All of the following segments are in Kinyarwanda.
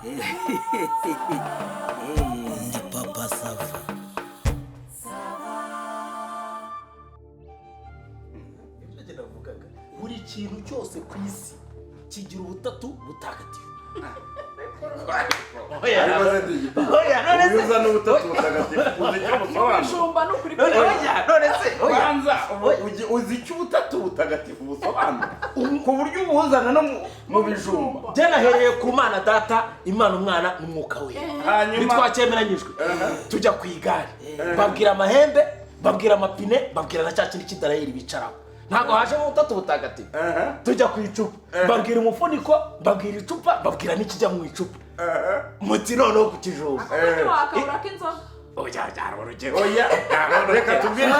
Ndi papa Sava. Buri kintu cyose ku isi kigira ubutatu butagatifu. Oya none se uza n'ubutatu butagatifu uzicyo busobanura. Shumba no kuri Oya none se banza uzicyo ubutatu butagatifu busobanura ku buryo ubuzana no mu bijumba. Byanahereye ku Mana Data, Imana Umwana n'Umwuka we. Hanyuma bitwakemeranyijwe tujya ku igare. Babwira amahembe, babwira amapine, babwira na cya kindi kidarayeri bicaraho. Ntago haje mu butatu butagatifu. Tujya ku icupa. Babwira umufuniko, babwira icupa, babwira n'ikijya mu icupa. Muti noneho ku kijumba. Wakabura k'inzoga. Oya byaro urugero. oya reka tubwire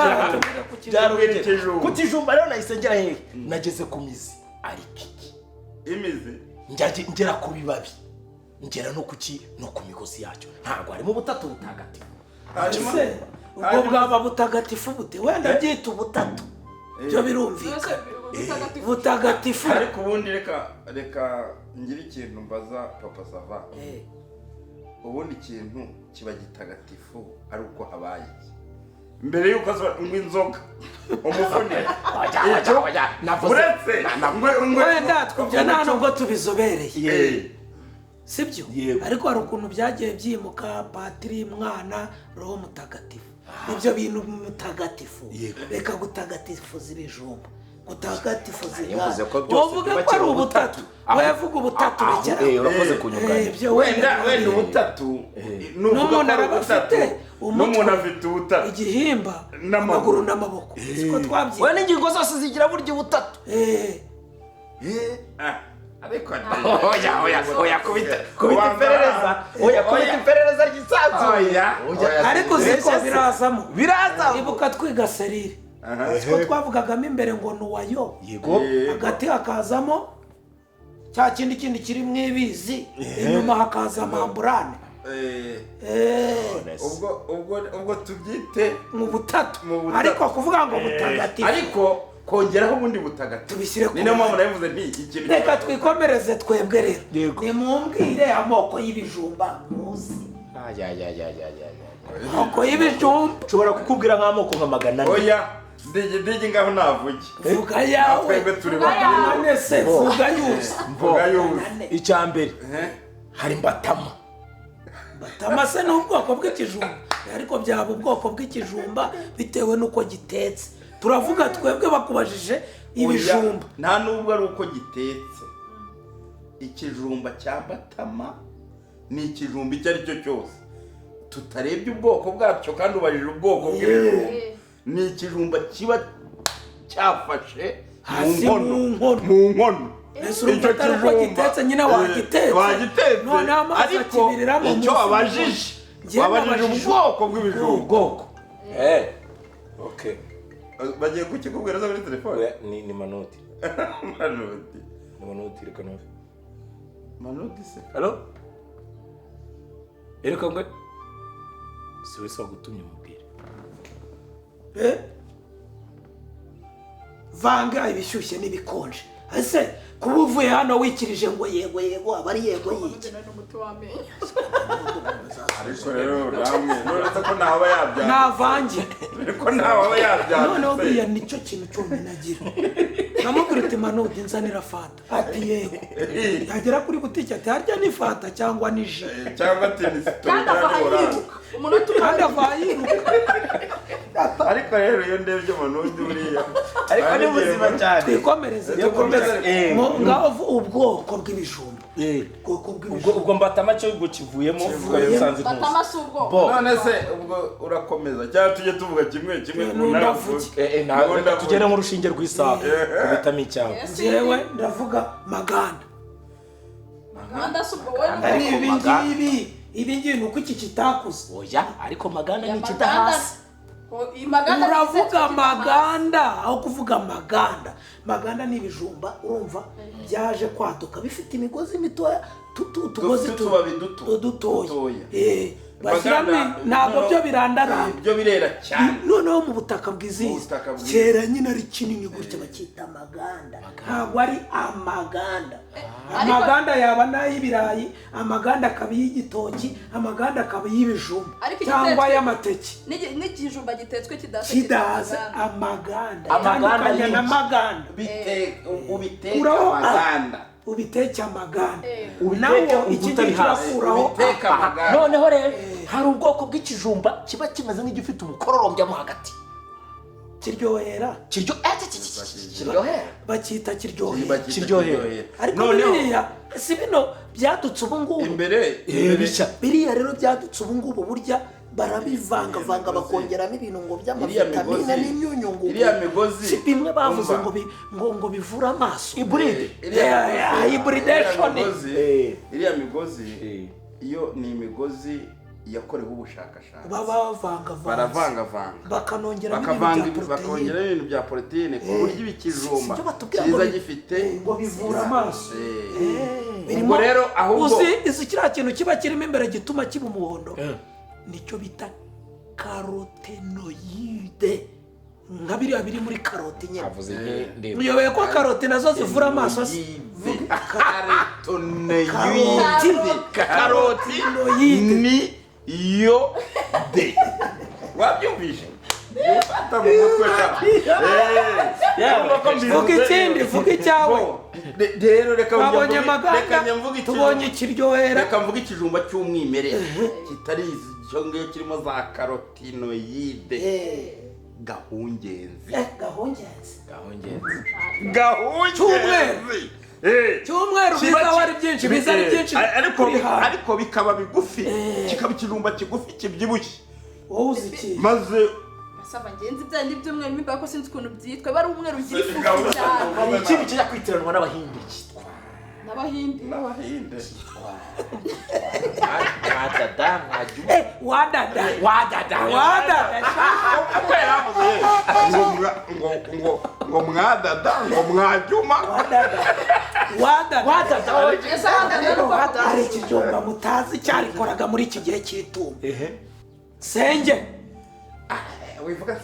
Ku kijumba rero nahise ngera hehe? Nageze ku mizi. Ariko iki imizi ngera ku bibabi. Ngera no ku migozi yacyo. Ntago harimo ubutatu butagatifu. Ubwo bwaba butagatifu bute? Wenda byita ubutatu. Byo birumvikana. Butagatifu. ariko ubundi reka ngira ikintu mbaza papa Sava. Ubundi ikintu kiba gitagatifu ari uko habaye mbere yuko inzoga umufuniko uretse wenda twumva nta nubwo tubizobereye sibyo, ariko hari ukuntu byagiye byimuka patiri mwana roho mutagatifu. Ibyo bintu mutagatifu reka gutagatifuza ibijumba, gutagatifuza igare. Wovuga ko ari ubutatu, wavuga ubutatu bigera. Urakoze kunyunganira. wenda ubutatu n'umuntu arabafite n'umuntu afite ubutatu igihimba n'amaguru n'amaboko. Siko twabyiye. Wena ingingo zose zigira buryo ubutatu. ariko Oya kubita iperereza. Oya kubita iperereza ry'isanzu. Ariko ziko birazamo. Biraza. Ibuka twiga serire. Siko twavugagamo imbere ngo nuwayo. Yego. Hagati hakazamo cya kindi kiri mu ibizi, inyuma hakaza mamburane. ubwo tubyite mu butatu. Ariko kuvuga ngo butagatifu. Ariko kongeraho ubundi butagatifu. Tubishyire ni mpamvu nabivuze nti ikintu. Reka twikomereze twebwe rero. Nimumbwire amoko y'ibijumba muzi. Amoko y'ibijumba. Nshobora kukubwira nk'amoko nka 400. Oya ndege ngaho navuge. Vuga yawe. Twebwe turi none se vuga yuzi. Icya mbere hari mbatama. Mbatama se ni ubwoko bw'ikijumba, ariko byaba ubwoko bw'ikijumba bitewe n'uko gitetse. Turavuga twebwe bakubajije ibijumba. Nta nubwo ari uko gitetse. Ikijumba cya Batama ni ikijumba icyo ari cyo cyose. Tutarebye ubwoko bwacyo kandi ubajije ubwoko bw'ibijumba. Ni ikijumba kiba cyafashe mu nkono. Icyo kijumba gitetse nyine wagitetse. None amazi akibiriramo. Icyo wabajije ubwoko bw'ibijumba. Okay. Bagiye kukikubwira za muri telefone. Ni manoti. Manoti. Ni manoti reka no. Manoti se. Hello? Ereka ngo siwese wagutumye mubwire. Vanga ibishyushye n'ibikonje. Ese kuba uvuye hano wikirije ngo yego abari yego yiki. Ariko rero namwe none ko nawe yabyara. Navange. Ariko nawe yabyara. None obiya nicyo kintu cyo menagira. Namugurite manoti nzanira fanta. Ati yego. Yagera kuri butike ati harya ni fanta cyangwa ni ji. Cyangwa tennis. Umuntu kandi avayiruka. Ariko rero iyo ndebye manoti buriya. Ariko ni buzima cyane. Twikomereze. Ngaho ubwoko bw'ibijumba. Ubwo mbatama cyo gukivuyemo usanze ntuzi. Batama si ubwoko. None se ubwo urakomeza cyangwa tujye tuvuga kimwe ntabwo tugere mu rushinge rw'isaha kubitamo icyago. Jewe ndavuga maganda. Maganda si ubwo wowe. Ibi ngibi nuko iki kitakuze. Oya ariko maganda ni kidahasi. Uravuga maganda aho kuvuga maganda. Maganda ni ibijumba urumva byaje kwaduka bifite imigozi mitoya tugozi tubabi dutoya. bashyiramo ntabwo byo birandaranda byo birera cyane noneho mu butaka bwizihiza kera nyine ari kinini gutya bakita amaganda ntabwo ari amaganda amaganda yaba n'ay'ibirayi amaganda akaba y'igitoki amaganda akaba y'ibijumba cyangwa y'amateke n'ikijumba gitetswe kidaza amaganda amaganda n'amaganda ubiteka amaganda ubiteke amaganda nawo ikindi kirakuraho ubiteka amaganda noneho rero hari ubwoko bw'ikijumba kiba kimeze nk'igifite umukororombya mo hagati kiryohera kiryohera bakita kiryohera ariko biriya si bino byadutse ubu ngubu imbere biriya rero byadutse ubu ngubu burya barabivangavanga bakongeramo ibintu ngo by'amavitamine n'imyunyu ngugu iriya migozi si bimwe bavuze ngo bivura amaso hybridation iriya migozi iyo ni imigozi yakorewe ubushakashatsi baravangavanga bakanongeramo ibintu bya poroteyine ku buryo ibikijumba kiza gifite ngo bivura amaso ubwo rero ahubwo uzi kiriya kintu kiba kirimo imbere gituma kiba umuhondo nicyo bita karotenoide nka biriya biri muri karoti nyine muyoboye ko karoti nazo zivura amaso karoti ni yo de wabyumvise ufata mu mutwe vuga ikindi vuga icyawe rero reka babonye amaganda tubonye ikiryohera reka mvuga ikijumba cy'umwimerere kitari icyo ngicyo kirimo za karotinoide gahungenzi cyumweru biza wari byinshi biza ari byinshi ariko bikaba bigufi kikaba ikijumba kigufi kibyibushye wowe uzi iki maze sava ngenzi byandi by'umweru mimba ko sinzi ukuntu byitwa bari umweru ugira ifu cyane hari ikindi kijya kwitiranwa n'abahinde cyitwa n'abahinde wadada ngo mwadada ngo mwajuma hari ikijumba mutazi cyarikoraga muri iki gihe cy'itumba senge wivuga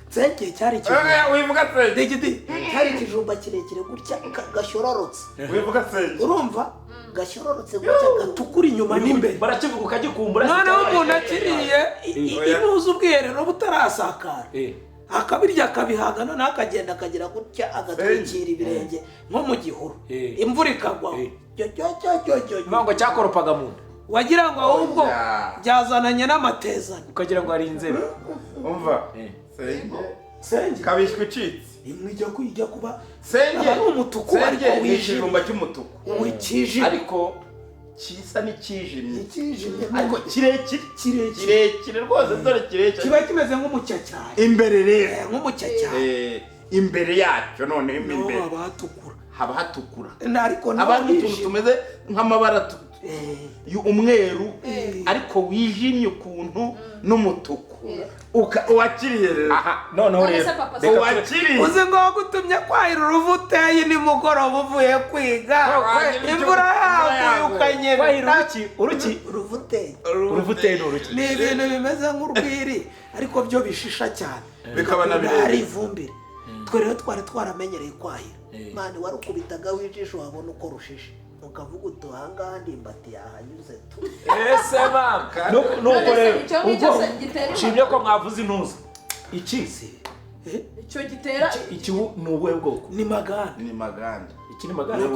senge cyari ikijumba wivuga senge cyari ikijumba kirekire gutya gashyororotse wivuga senge urumva gashyororotse gutya gatukura inyuma n'imbere barakivuga ukagikumbura noneho umuntu akiriye inuza ubwiherero butarasakara akabirya akabihaga noneho akagenda akagira gutya agatwikira ibirenge nko mu gihuru imvura ikagwaho ngo cyakoropaga mu nda wagira ngo ahubwo byazananye n'amatezano ukagira ngo hari inzebe umva senge kabishwe icitse imwe ijya kuba senge ari umutuku ariko wijimye cy'umutuku wikijimye ariko kisa n'ikijimye ariko kirekire rwose dore kirekire kiba kimeze nk'umucyacyari imbere rero nk'umucyacyari imbere yacyo noneho imbere haba hatukura ariko abantu utuntu tumeze nk'amabara umweru ariko wijimye ukuntu n'umutuku uwakiriye rero noneho rero uwakiriye uzi ngo wagutumye kwahira uruvuteye nimugoroba uvuye kwiga imvura yaguye ukanyerera kwahira uruki uruvuteye ni ibintu bimeze nk'urwiri ariko byo bishisha cyane bikaba na hari ivumbire twe rero twari twaramenyereye kwahira mani warukubitaga wijisho wabona uko rushishe ukavuga utuhangaha ndimbati yahanyuze tu ese baka nuko rero ubwo nshimye ko mwavuze intuza iki icyo gitera iki ni ubuhe bwoko ni maganda iki ni maganda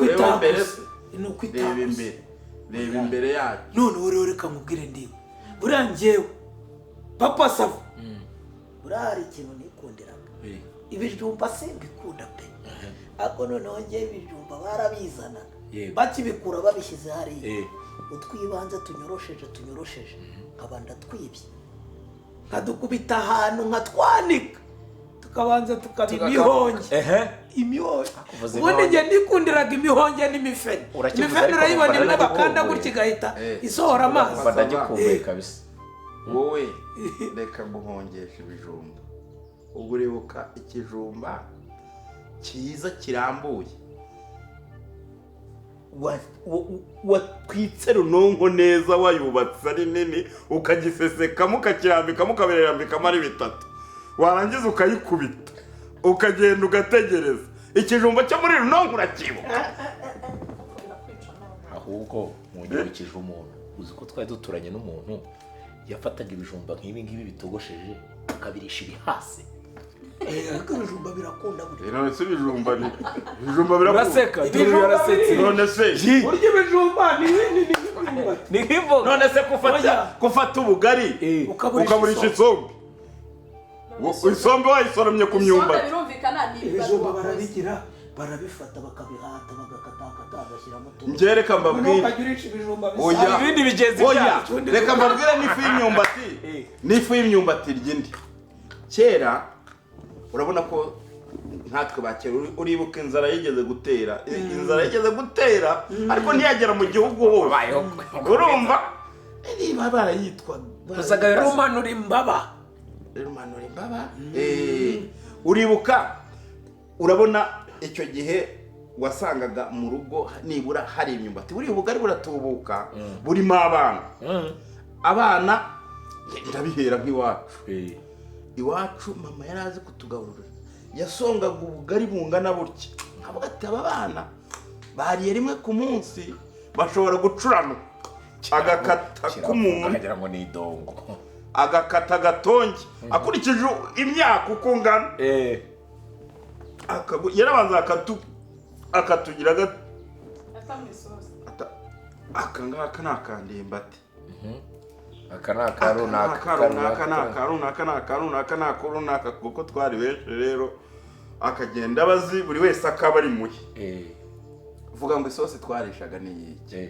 ni ukwitaguza reba imbere yacu noneho rero reka mubwire ndiwe buriya njyewe papa sava buriya hari ikintu nikundiraga ibijumba simbikunda pe ariko noneho njyewe ibijumba barabizanaga bakibikura babishyize hariya utwibanze tunyorosheje nkaba ndatwibye nkadukubita ahantu nkatwanika tukabanza tukaba imihonge ubundi njye nikundiraga imihonge n'imifene imifene urayibona imwe bakanda gutya igahita isohora amazi ndagikumbuye kabisa wowe reka guhongesha ibijumba ubwo uribuka ikijumba cyiza kirambuye watwitse runonko neza wayubatse ari nini ukagisesekamo ukakirambikamo ukabirambikamo ari bitatu warangiza ukayikubita ukagenda ugategereza ikijumba cyo muri runonko urakibuka ahubwo munyibukije umuntu uzi ko twari duturanye n'umuntu yafataga ibijumba nk'ibi ngibi bitogosheje akabirisha ibihase ariko ibijumba birakunda buri none se ibijumba birakunda uraseka yarasetse none se burya ibijumba ni nk'imboga none se gufata ubugari ukaburisha isombe isombe wayisoromye ku myumbati ibijumba barabigira barabifata bakabihata bagakatakata bagashyiramo utuntu ngereka mbabwire oya ibindi bigenzi byacu reka mbabwire n'ifu y'imyumbati ry'indi kera urabona ko nkatwe bakera uribuka inzara yigeze gutera ariko ntiyagera mu gihugu hose urumva niba barayitwa rumanura imbaba uribuka urabona icyo gihe wasangaga mu rugo nibura hari imyumbati buri bugari buratubuka burimo abana ndabihera nk'iwacu mama yari azi kutugaburira yasongaga ubugari bungana butya nkavuga ati aba bana bariye rimwe ku munsi bashobora gucurana agakata k'umuntu akagira ngo ni idongo agakata gatonge akurikije imyaka uko ngana yarabanza akatugira aka ngaka ni akandimbati aka ni akarunaka kuko twari benshi rero akagenda abazi buri wese akaba ari muye vuga ngo isosi twarishaga n'iyiki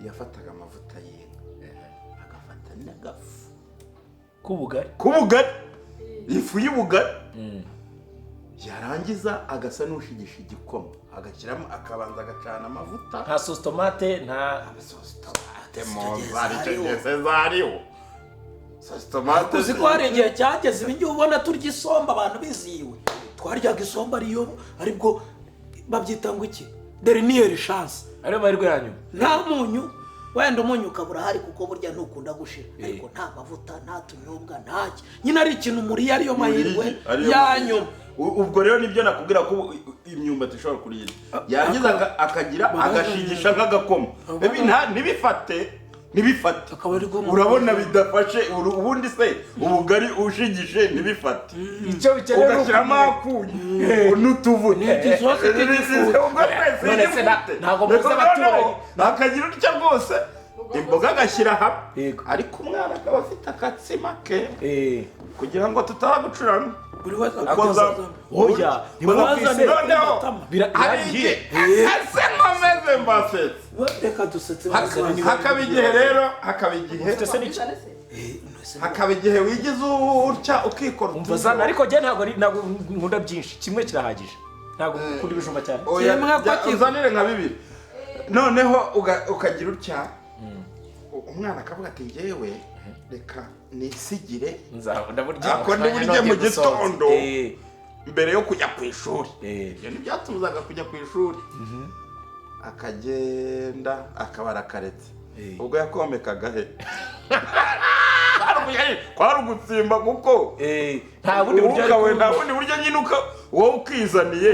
yafataga amavuta y'inka agafata n'agafu k'ubugari ifu y'ubugari yarangiza agasa n'ushigisha igikoma agashyiramo akabanza agacana amavuta nta sauce tomate nta uzi ko hari igihe cyageze ibi ngiye ubona turya isomba abantu bizihiwe twaryaga isomba aribwo babyita ngo iki dernière chance ariyo mahirwe yanyu nta munyu wenda umunyu ukabura hari kuko burya ntukunda gushira ariko nta mavuta nta tunyobwa ntaki nyine ari ikintu muri ariyo mahirwe yanyu ubwo rero nibyo nakubwira ko imyumbati ishobora kurira yagiza akagira agashigisha nk'agakoma ntibifate urabona bidafashe ubundi se ubugari ushigishe ntibifate icyo bikeneye ugashyiramo akunyu n'utuvuta ntabwo muzi abaturanyi akagira utya rwose imboga agashyira hamwe ariko umwana akaba afite akatsima ke kugira ngo tutagucurana buri wese oya ntibazane biragiye ese nkomeze mbasetse reka dusetse hakaba igihe rero hakaba igihe wigize utya ukikora umva ariko njye ntabwo nkunda byinshi kimwe kirahagije ntabwo ukunda ibijumba cyane uzanire nka bibiri noneho ukagira utya umwana akavuga ati njyewe reka nisigire ako ndiburye mu gitondo mbere yo kujya ku ishuri ibyo ntibyatubuzaga kujya ku ishuri akagenda akaba arakaretse ubwo yakomekaga he kwari ugutsimba kuko nta bundi buryo nyine wowe ukizaniye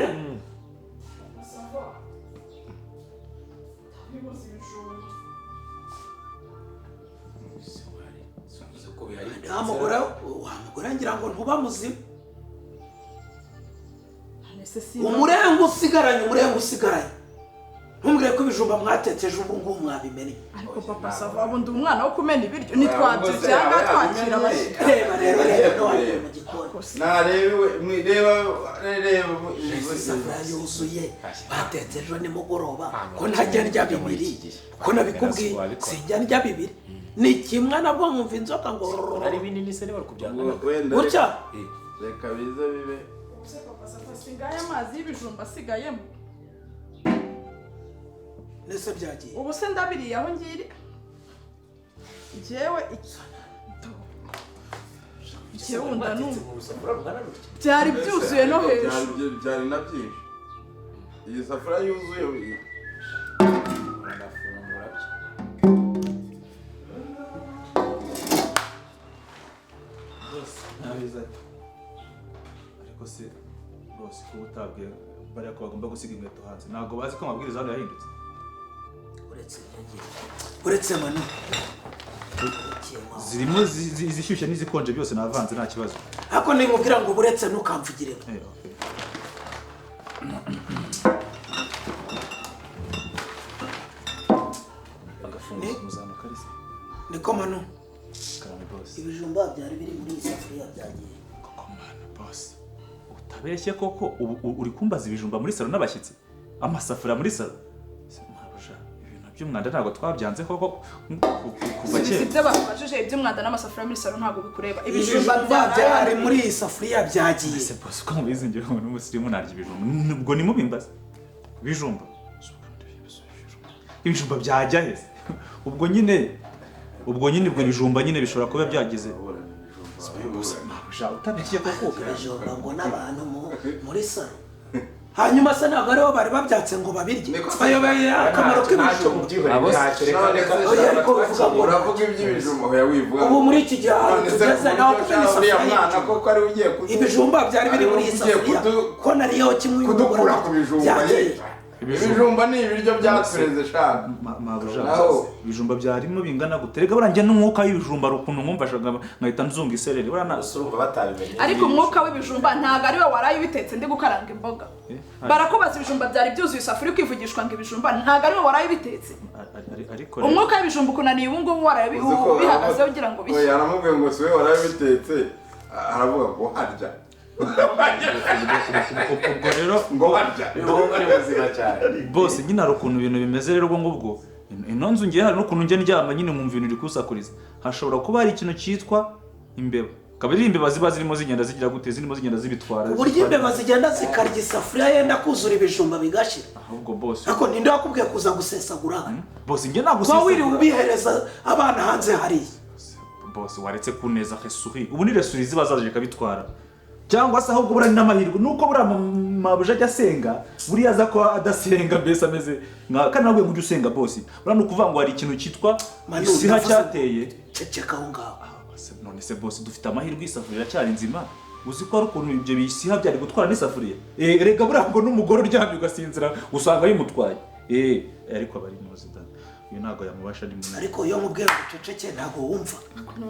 wamugura ngira ngo ntuba muzima umurenga usigaranye ntumbwire ko ibijumba mwatetseje ubu ngubu mwabimenye ariko papa sava abundi umwana wo kumena ibiryo ntitwanze cyangwa twakira abashyitsi reba none mu gikoni reba isafuriya yuzuye batetse ejo nimugoroba ko ntajya ndya bibiri ko nabikubwiye sinjya ndya bibiri ni kimwe nabwo mwumva inzoka ngo ari binini se bari kubyangana gutya reka bize bibe papa sava singaye amazi y'ibijumba asigayemo nese byagiye ubu se ndabiriye aho ngiri njyewe wunda byari byuzuye no hejuru byari na byinshi iyi safuriya yuzuye bose ko utabwiye bariya ko bagomba gusiga inkweto hanze ntabwo bazi ko amabwiriza hano yahindutse uretse manu zirimo izishyushye n'izikonje byose navanze nta kibazo ariko nimubwira ngo buretse ntukamvugire niko manu ibijumba byari biri muri iyi safuriya byagiye koko manu boss utabeshye koko uri kumbaza ibijumba muri salo n'abashyitsi amasafuriya muri salo ibintu by'umwanda ntabwo twabyanze koko kuva kera ibyo bakubajije iby'umwanda n'amasafuriya muri salo ntabwo bikureba ibijumba byari muri iyi safuriya byagiye ese boss uko mubizi njyewe n'umusirimu narya ibijumba ubwo nimubimbaza ibijumba byajya hese ubwo nyine ubwo bijumba nyine bishobora kuba byagize utabeshye koko ibijumba ngo n'abantu muri salo hanyuma se ntabwo ariho bari babyatse ngo babirye bayoboye akamaro k'ibijumba uravuga iby'ibijumba oya wivuga ubu muri iki gihe ahantu tugeze nawe kumenya isafuriya koko ari ugiye ibijumba byari biri muri iyi safuriya ko nariyo kimwe kudukura ku bijumba ibijumba ni ibiryo byatureze shaka ibijumba byarimo bingana gute rega burangiye n'umwuka w'ibijumba rukuntu nkumvashaga nkahita nzunga isereri urumva batabimenye ariko umwuka w'ibijumba ntabwo ari we waraye ubitetse ndi gukaranga imboga barakubaza ibijumba byari byuzuye isafuriya ukivugishwa ngo ibijumba ntabwo ari we waraye ubitetse umwuka w'ibijumba ukunaniye ubu ngubu waraye ubihagazeho ugira ngo bishye yaramubwiye ngo si we waraye ubitetse aravuga ngo harya ubwo rero ngo harya ari buzima cyane bose nyine hari ukuntu ibintu bimeze rero ubwo ngubwo ino nzu ngiye hari n'ukuntu njye ndyama nyine mu bintu iri kusakuriza hashobora kuba hari ikintu cyitwa imbeba akaba ari imbeba ziba zirimo zigenda zigira gute zirimo zigenda zibitwara uburyo imbeba zigenda zikarya isafuriya yenda kuzura ibijumba bigashira ahubwo bose ariko ninde wakubwiye kuza gusesagura bose njye nagusesagura ko wiri ubihereza abana hanze hariya bose waretse kuneza resuri ubu ni resuri ziba zaje kabitwara cyangwa se ahubwo burani n'amahirwe nuko bura mabuja ajya asenga buriya aza ko adasenga mbese ameze nka kandi nabwo ujya usenga bosi burani ukuvuga ngo hari ikintu cyitwa isiha cyateye ceceka aho ngaho none se bosi dufite amahirwe isafuriya cyari nzima uzi ko ari ukuntu ibyo bisiha byari gutwara n'isafuriya rega buriya ngo n'umugore uryamye ugasinzira usanga yimutwaye ariko abari muzi da uyu ntabwo yamubasha ni munini ariko iyo mubwiye ngo ceceke ntabwo wumva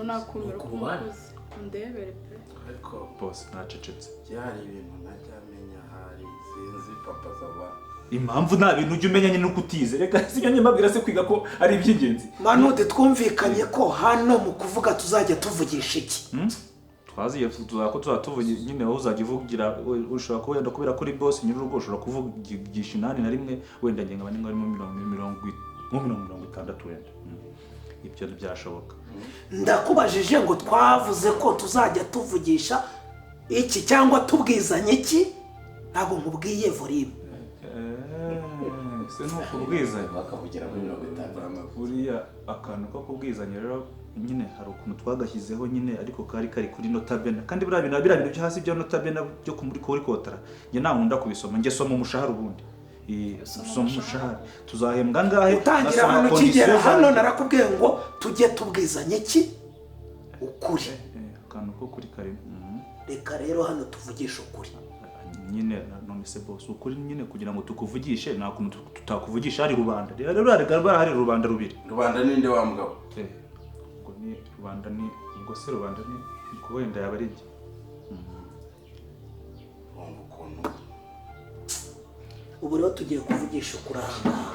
nakumira ko umukozi ndebere pe ariko bosi ntacecetse byari ibintu ntajya amenya hari sinzi papa sava impamvu nta bintu ujya umenya nyine uko utize reka sibyo nyamabwira se kwiga ko ari iby'ingenzi manude twumvikanye ko hano mu kuvuga tuzajya tuvugisha iki twaziye ko tuzatuvugira nyine wowe uzajya uvugira ushobora kuba wenda kubera kuri boss nyir'urugo ushobora kuvugisha inani na rimwe wenda ngenga bane ngo mirongo itandatu wenda ibyo byashoboka ndakubajije ngo twavuze ko tuzajya tuvugisha iki cyangwa tubwizanye iki ntabwo nkubwiye volume se ntukubwizanye bakavugira muri 50 buriya akantu ko kubwizanya rero nyine hari ukuntu twagashyizeho nyine ariko kari kuri notabena kandi biriya bintu byo hasi bya notabena byo kuri kotara njye nta nkunda kubisoma njye soma umushahara ubundi soma umushahara tuzahembwa ngahe utangira ahantu kigera hano narakubwiye ngo tujye tubwizanye iki ukuri akantu ko kuri kare reka rero hano tuvugisha ukuri nyine none se boss ukuri nyine kugira ngo tukuvugishe nta kuntu tutakuvugisha hari rubanda rero hari rubanda rubiri rubanda ninde wa mugabo ngo ni rubanda ni ubwo se rubanda ni ko wenda yaba ari iki ubu rero tugiye kuvugisha ukuri ahangaha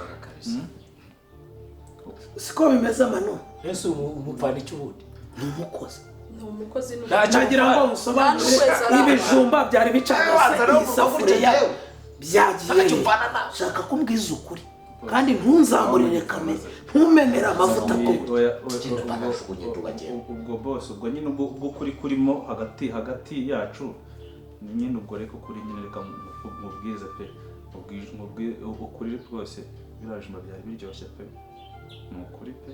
siko bimeze amano ese umupfana iki ubundi ni umukozi nagira ngo musobanure ibijumba byari bicagase isafuriya byagiye shaka kumbwiza ukuri kandi ntunzamurire kamera ntumenere amavuta ubwo boss ubwo nyine ubwo kuri kurimo hagati yacu nyine ubwo reko kuri nyine reka mubwize pe ukuri rwose birajima byari biryoshye pe ni ukuri pe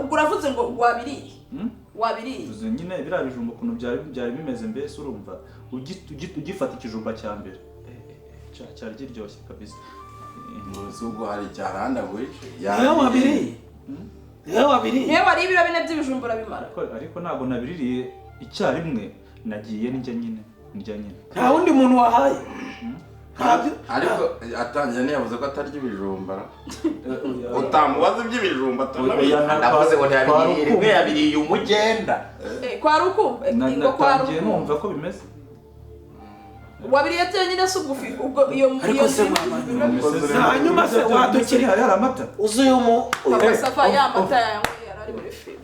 ubwo uravuze ngo wabiriye nyine biriya bijumba ukuntu byari bimeze mbese urumva ugifata ikijumba cya mbere cyari kiryoshye kabisa muzi ubwo hari icyaranda wice niyo wabiriye wariye ibiro bine by'ibijumba urabimara ariko ntabwo nabiririye icyarimwe nagiye njye nyine ndya nyine nta wundi muntu wahaye ariko atangiye niyavuze ko atarya ibijumba utamubaza iby'ibijumba ndavuze ngo ntiyabiriye rimwe yabiriye umugenda kwa rukumva ngo kwa natangiye numva ko bimeze wabiriye byonyine se ubwo iyo ariko se hanyuma se wadukiri hari amata uzuye Papa Safa ya mata yanyweye yarari muri firigo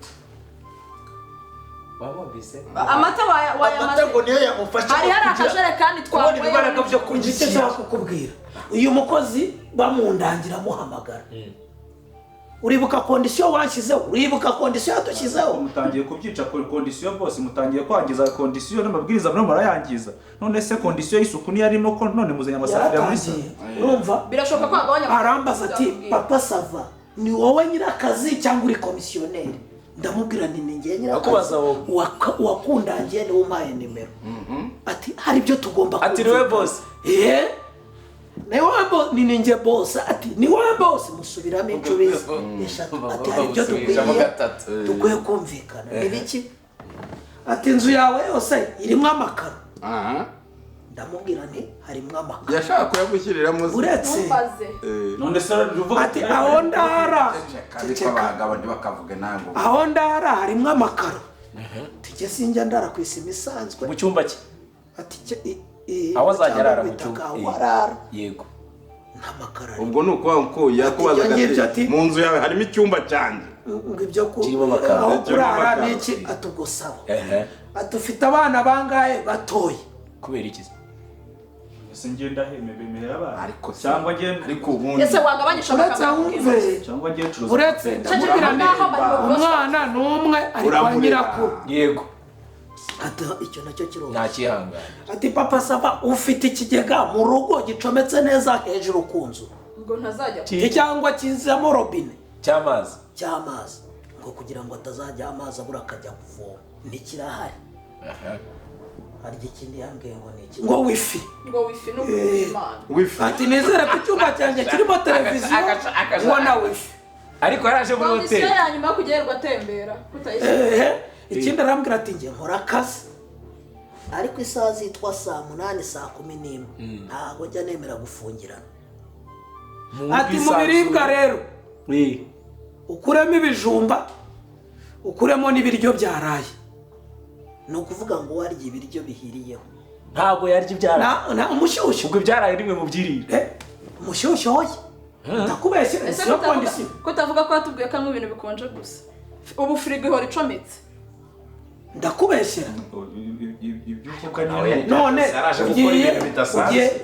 wabumvise amata amata ngo niyo yamufasha hari akajerekani twabonye ibibaraga byo icyo nshaka kukubwira uyu mukozi bamundangira amuhamagara uribuka kondisiyo wanshyizeho uribuka kondisiyo yadushyizeho mutangiye kubyica kondisiyo bose mutangiye kwangiza kondisiyo n'amabwiriza murimo murayangiza none se kondisiyo y'isuku niyo arimo ko none muzanye amasafuriya muri se urumva birashoboka ko agabanya arambaza ati papa Sava ni wowe nyirakazi cyangwa uri komisiyoneri ndamubwira nti ni njye nyirakazi wakundangiye niwe umpaye nimero ati hari ibyo tugomba ati niwe boss ni wowe boss ni njye boss ati ni wowe boss musubiramo inshuro eshatu ati hari ibyo dukwiye kumvikana ni biki ati inzu yawe yose irimo amakaro ndamubwira nti harimo amakaro yashaka kuyagushyiriramo uretse none se ruvuga ati aho ndara ariko abagabo ntibakavuge nango aho ndara harimo amakaro tujye sinjya ndara ku isima isanzwe mu cyumba cye ati aho azajya arara mu cyumba yego ntamakara ubwo ni ukuvuga ko yakubazaga ati mu nzu yawe harimo icyumba cyanjye ngo ibyo aho kurara n'iki atugusaba atufite abana bangahe batoye kubera iki ese ngenda bemerera abana ariko cyangwa ngenda ariko ubundi ese wagabanyisha cyangwa ngenda curuza uretse umwana n'umwe ari kwa nyirakuru yego ati icyo nacyo kiroba nta kihangana ati papa Sava ufite ikigega mu rugo gicometse neza hejuru ku nzu ngo ntazajya cyangwa kizamo robine cy'amazi ngo kugira ngo atazajya amazi abura akajya kuvoma ntikirahari hari ikindi yambwiye ngo niki ngo wifi n'ubwimana ati nizere ko icyumba cyanjye kirimo televiziyo ngo na wifi ariko yaraje muri hoteli kondisiyo ya nyuma yo kugerwa atembera kutayishyura ikindi arambwira ati njye nkora akazi ariko isaha zitwa 8 saa 11 ntabwo njya nemera gufungirana ati mu biribwa rero ukuremo ibijumba ukuremo n'ibiryo byaraye ni ukuvuga ngo warya ibiryo bihiriyeho ntabwo yarya ibyaraye na umushyushyu ubwo ibyaraye rimwe mu byirire umushyushyu hoye ndakubeshye ese ko utavuga ko watubwiye ko anywa ibintu bikonje gusa ubu firigo ihora icometse ndakubeshyera ibyo uvuga none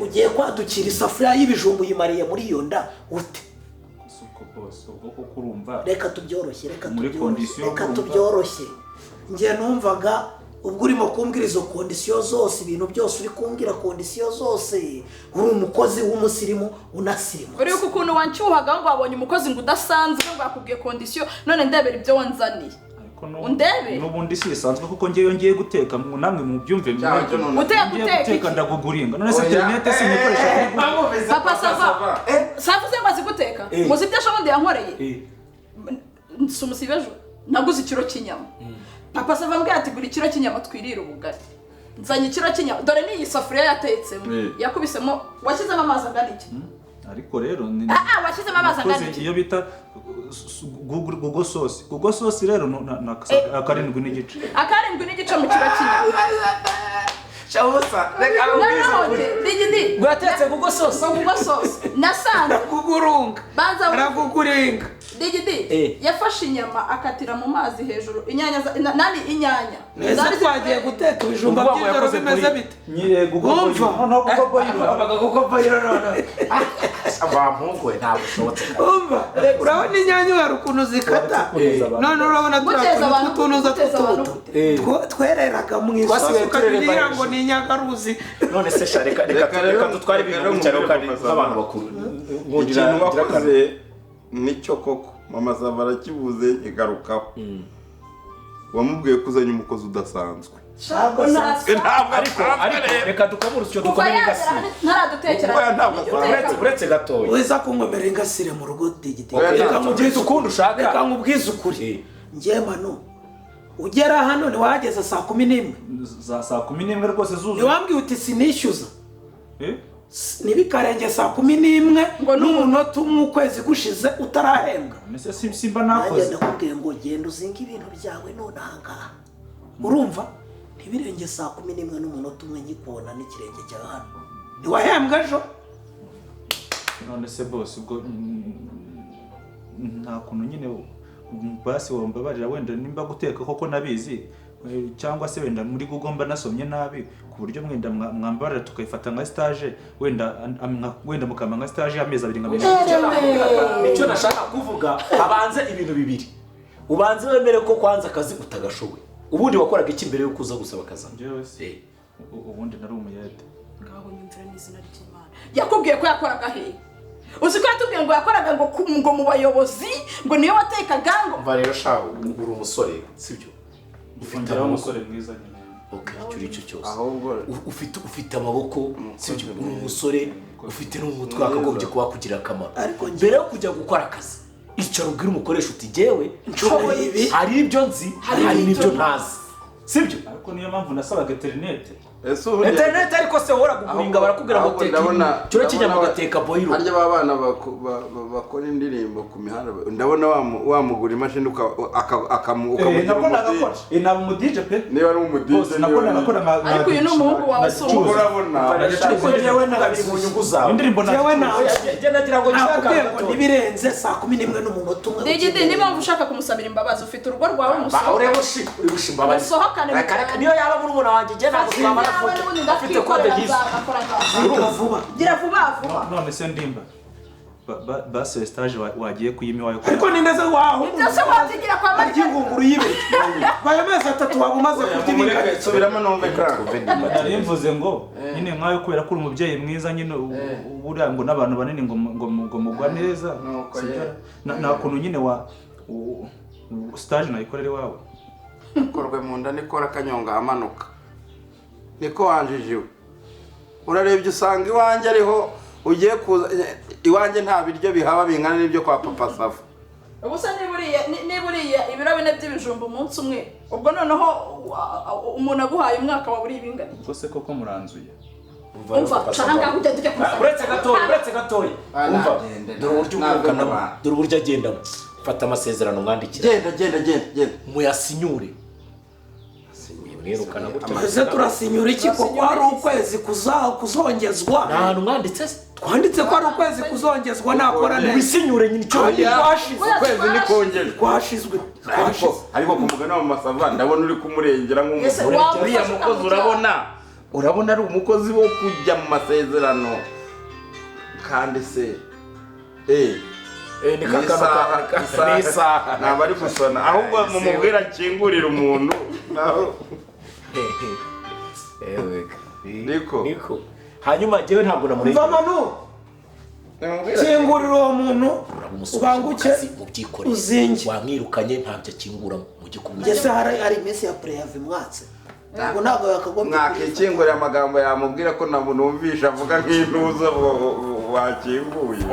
ugiye kwadukira isafuriya y'ibijumba uyimariye muri iyo nda ute reka tubyoroshye reka tubyoroshye njye numvaga ubwo urimo kumbwira izo kondisiyo zose ibintu byose uri kumbwira kondisiyo zose uri umukozi w'umusirimu unasirimutse uri ukuntu wancyuhaga ngo wabonye umukozi ngo udasanzwe ngo yakubwiye kondisiyo none ndebera ibyo wanzaniye undebe n'ubundi si isanzwe kuko ngiye ngiye guteka namwe mu byumve guteka ndaguguringa none se interinete sinikoresha papa Sava savuze ngo azi guteka muzi ibyo ashobondi yankoreye sumusibe ejo naguze ikiro cy'inyama papa Sava mbwira ati gura ikiro cy'inyama twirire ubugari nzanye ikiro cy'inyama dore n'iyi safuriya yatetsemo yakubisemo washyizemo amazi angana iki ariko rero washyizemo amazi angana iki iyo bita Google sauce rero na 7.5 mu kiro cy'inyama shabusa reka digidi gwatetse Google sauce nasanze kugurunga banza arakuguringa digidi yafashe inyama akatira mu mazi hejuru inyanya neza twagiye guteka ibijumba by'ijoro bimeze bite nyire Google abamugwe ntabwo ushobotse umva urabona inyanya hari ukuntu zikata none urabona tutunuza twereraga mu isosi ukagira ngo ni inyagaruzi none se reka dutware ibintu cyane kandi nk'abantu bakuru ikintu wakoze nicyo koko mama Sava arakibuze igarukaho wamubwiye kuzanya umukozi udasanzwe ariko reka dukamura icyo dukomere ingasire ntaradutekera uretse gatoya weza kunkomera ingasire mu rugo digiti reka nkubwize ukundi ushaka reka nkubwize ukuri njye mano ugera hano ntiwahageze saa 11 saa 11 rwose zuzuye ntiwambwiye uti sinishyuza ntibikarenge saa 11 n'umunota umwe ukwezi gushize utarahembwa mbese simba nakoze ndakubwiye ngo genda uzinga ibintu byawe nonahangaha urumva ntibirenge saa 11 n'umunota umwe nkikubona n'ikirenge cyawe hano ntiwahembwa ejo none se bose ubwo nta kuntu nyine basi wambabarira wenda nimba guteka koko nabizi cyangwa se wenda muri Google mba nasomye nabi ku buryo mwenda mwambarira tukayifata nka stage wenda mukama nka stage y'amezi 2 ngamenya nicyo nashaka kuvuga abanze ibintu bibiri ubanze wemere ko kwanza akazi utagashoboye ubundi wakoraga iki mbere yo kuza gusaba akazi ubundi nari umuyede ngaho nyumvira n'izina ry'Imana yakubwiye ko yakoraga he uzi ko yatubwiye ngo yakoraga ngo mu bayobozi ngo niyo watekaga ngo mva rero shaho uri umusore sibyo ufite umusore mwiza nyine icyo icyo cyose ahubwo ufite amaboko sibyo uri umusore ufite n'umutwe akagombye kuba kugira akamaro mbere yo kujya gukora akazi icara ubwira umukoresha uti jewe nshoboye ibi hari ibyo nzi hari n'ibyo ntazi sibyo ariko niyo mpamvu nasabaga interinete internet ariko se wora guhinga barakubwira ngo teka cyo kinyama gateka boyiro harya babana bakora indirimbo ku mihanda ndabona wamugura imashini akamukamugura nabo mu DJ pe niba ari mu DJ nakora ariko uyu n'umuhungu wawe so urabona ariko yewe nabiri mu nyungu zawe indirimbo yewe nawe nagira ngo nshaka nibirenze saa 11 n'umunota umwe digide niba ushaka kumusabira imbabazi ufite urugo rwawe musohoka uri gushimba abandi sohokane niyo yaba muri umuntu wanjye je nagusaba afite kode y'isi gira vuba none se ndimba basi stage wagiye kuyimi wayo ariko nindeze waho ndase wazigira kwa marike ingunguru yibe bayo mezi 3 wabumaze kutibika subiramo nombe kandi nari mvuze ngo nyine nkayo kubera ko uri umubyeyi mwiza nyine ubura ngo nabantu banini ngo mugwa neza na kuntu nyine wa stage nayikorere wawe korwe mu nda nikora kanyonga amanuka niko wanjijiwe urarebye usanga iwanjye ariho ugiye kuza iwanjye nta biryo bihaba bingana n'ibyo kwa papa Sava ubusa niburiya ibiro bine by'ibijumba umunsi umwe ubwo noneho umuntu aguhaye umwaka wa buri ibingana ubwo se koko muranzuye umva cyangwa ujya tujya kumusaba uretse gatoya umva dore uburyo agendamo fata amasezerano mwandikira genda muyasinyure mwirukana gutya maze turasinyura iki ko ari ukwezi kuzongezwa nta hantu mwanditse twanditse ko ari ukwezi kuzongezwa nakora neza bisinyure nyine icyo twashize ukwezi nikongera twashizwe ariko kumugana mu Masava ndabona uri kumurengera nk'umukozi uriya mukozi urabona ari umukozi wo kujya mu masezerano kandi se ni isaha ntabwo ari gusona ahubwo mumubwira akingurira umuntu naho niko hanyuma jewe ntabwo namurengera mvamanu kingurira uwo muntu ubanguke uzinge wamwirukanye ntabyo akingura mu gikumwe ngeze hari iminsi ya preyave mwatse ntabwo yakagombye mwakikingurira amagambo yamubwira ko numvisha avuga nk'intuza wakinguye